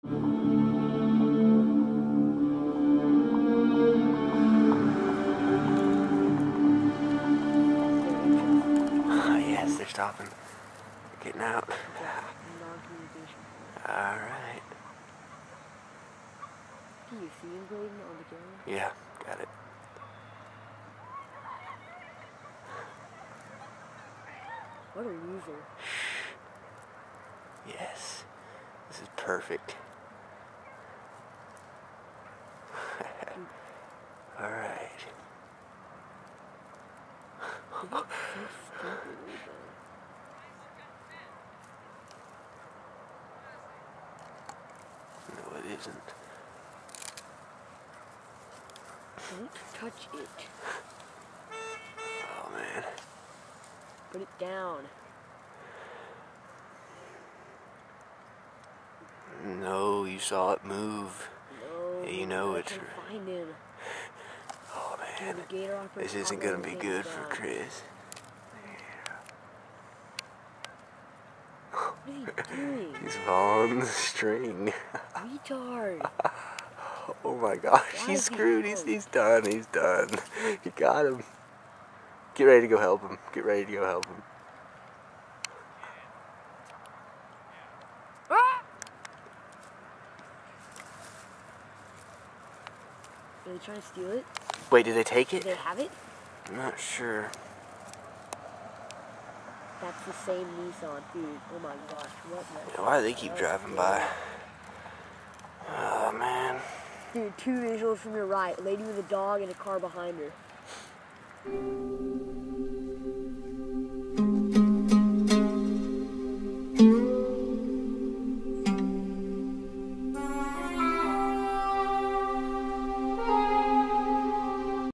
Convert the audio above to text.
Yes, they're stopping. Getting out. Alright. Do you see him grading on the camera? Yeah, got it. What a loser. Yes. This is perfect. Alright. So stupid, No, it isn't. Don't touch it. Oh, man. Put it down. No, you saw it move. No. Yeah, you know it. Find him. Oh, man. Dude, the gator This isn't going to be good for Chris. What is he doing? He's on the string. Retard. Oh my gosh, he's screwed. He's done. He's done. You got him. Get ready to go help him. Get ready to go help him. Ah! Are they trying to steal it? Wait, did they take it? Do they have it? I'm not sure. That's the same Nissan, dude. Oh my gosh, what the Why do they keep driving by? Oh, man. Dude, two visuals from your right. A lady with a dog and a car behind her.